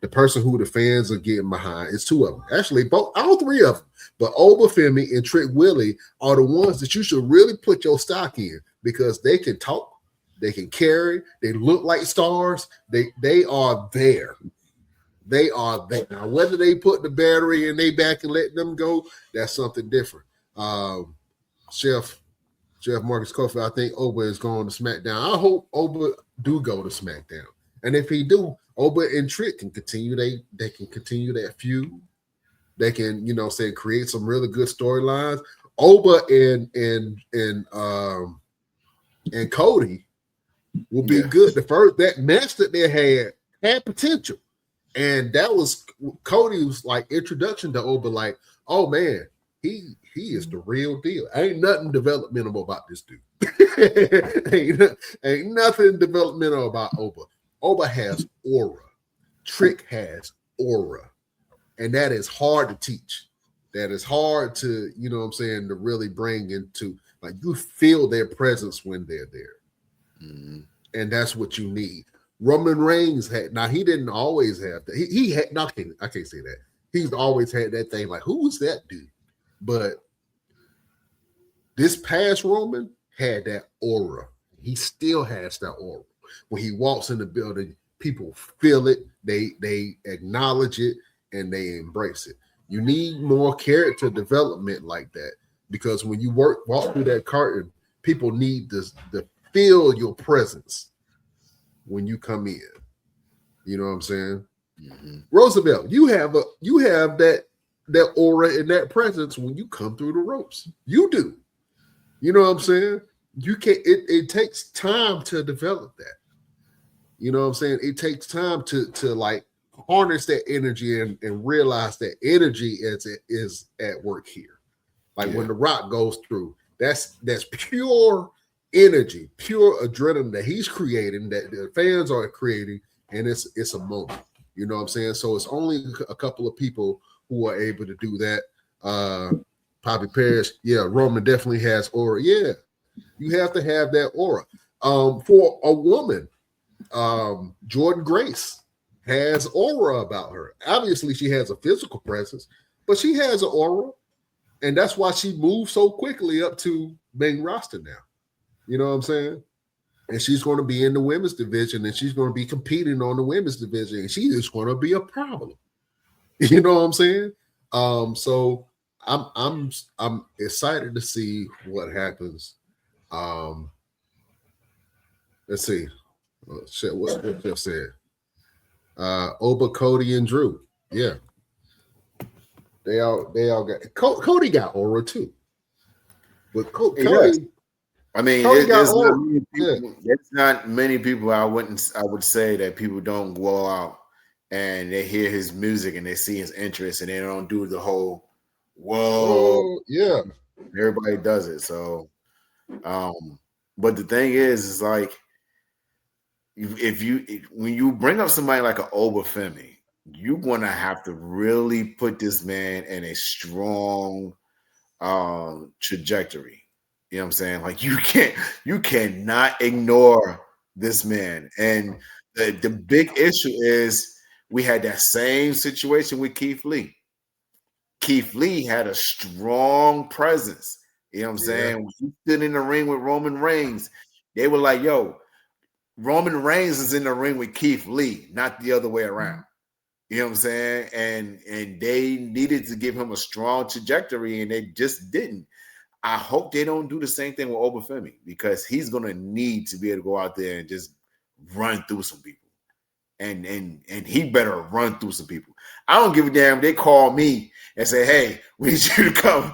the person who the fans are getting behind is two of them. Actually, all three of them. But Obafemi and Trick Willie are the ones that you should really put your stock in because they can talk, they can carry, they look like stars. They are there. They are there. Now, whether they put the battery in their back and let them go, that's something different. Chef Marcus Kofi, I think Oba is going to SmackDown. I hope Oba do go to SmackDown. And if he do, Oba and Trick can continue. They can continue that feud. They can, say create some really good storylines. Oba and Cody will be good. The first that match that they had potential. And that was Cody's like introduction to Oba, like, oh man, he is the real deal. Ain't nothing developmental about this dude. ain't nothing developmental about Oba. Oba has aura. Trick has aura. And that is hard to teach. That is hard to, to really bring into, like, you feel their presence when they're there. Mm-hmm. And that's what you need. Roman Reigns had, now he didn't always have that. He had, no, I can't say that. He's always had that thing like, who was that dude? But this past Roman had that aura. He still has that aura. When he walks in the building, people feel it, they acknowledge it, and they embrace it. You need more character development like that because when you walk through that curtain, people need to feel your presence when you come in. You know what I'm saying? Mm-hmm. Roosevelt, you have that aura and that presence when you come through the ropes. You do. You know what I'm saying? You can't. It takes time to develop that. You know what I'm saying? It takes time to like harness that energy and realize that energy is at work here. Like when The Rock goes through, that's pure energy, pure adrenaline that he's creating, that the fans are creating, and it's a moment. You know what I'm saying? So it's only a couple of people who are able to do that. Poppy Parrish, Roman definitely has aura. Yeah, you have to have that aura. For a woman, Jordan Grace has aura about her. Obviously, she has a physical presence, but she has an aura, and that's why she moved so quickly up to main roster now. You know what I'm saying? And she's going to be in the women's division, and she's going to be competing on the women's division, and she is going to be a problem. You know what I'm saying? So I'm excited to see what happens. Let's see. What Jeff said. Oba, Cody, and Drew. Yeah. They all got Cody got aura too. But Cody, I mean, there's not many people I would say that people don't go out and they hear his music and they see his interest and they don't do the whole whoa. Yeah. Everybody does it. So but the thing is like when you bring up somebody like an Obafemi, you're gonna have to really put this man in a strong trajectory. You know what I'm saying? Like you cannot ignore this man. And the big issue is we had that same situation with Keith Lee. Keith Lee had a strong presence. You know what I'm saying? When he stood in the ring with Roman Reigns, they were like, yo, Roman Reigns is in the ring with Keith Lee, not the other way around. You know what I'm saying? And they needed to give him a strong trajectory, and they just didn't. I hope they don't do the same thing with Obafemi because he's going to need to be able to go out there and just run through some people. And he better run through some people. I don't give a damn. They call me and say, hey, we need you to come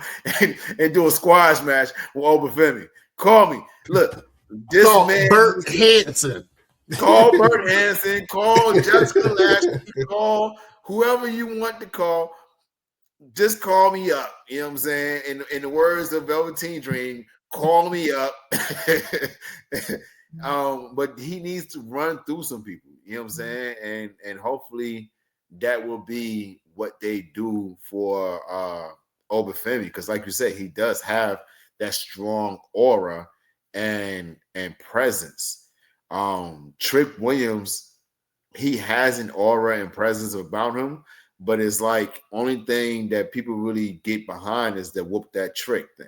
and do a squash match with Obafemi. Call me. Look, this man. Bert Hanson. Call Bert Hanson. Call Jessica Lashley. Call whoever you want to call. Just call me up. You know what I'm saying? In the words of Velveteen Dream, call me up. But he needs to run through some people. You know what I'm saying? And hopefully that will be what they do for Obafemi. Because like you said, he does have that strong aura and presence. Trick Williams he has an aura and presence about him, but it's like only thing that people really get behind is the whoop that trick thing.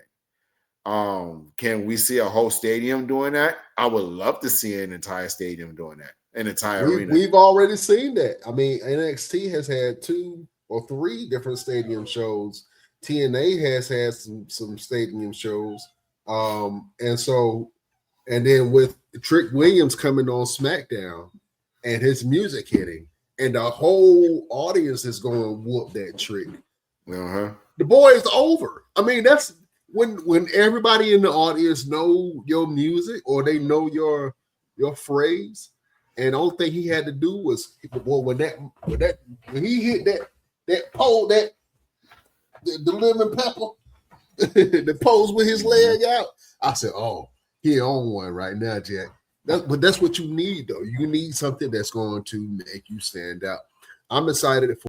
Can we see a whole stadium doing that? I would love to see an entire stadium doing that, an entire arena. We've already seen that. I mean, NXT has had 2 or 3 different stadium shows. TNA has had some stadium shows. And then with Trick Williams coming on SmackDown and his music hitting, and the whole audience is going to whoop that trick. The boy is over. I mean, that's when everybody in the audience know your music or they know your phrase, and the only thing he had to do was when he hit that pole, the lemon pepper, the pose with his leg out. I said, "Oh, he on one right now, Jack." But that's what you need, though. You need something that's going to make you stand out. I'm excited for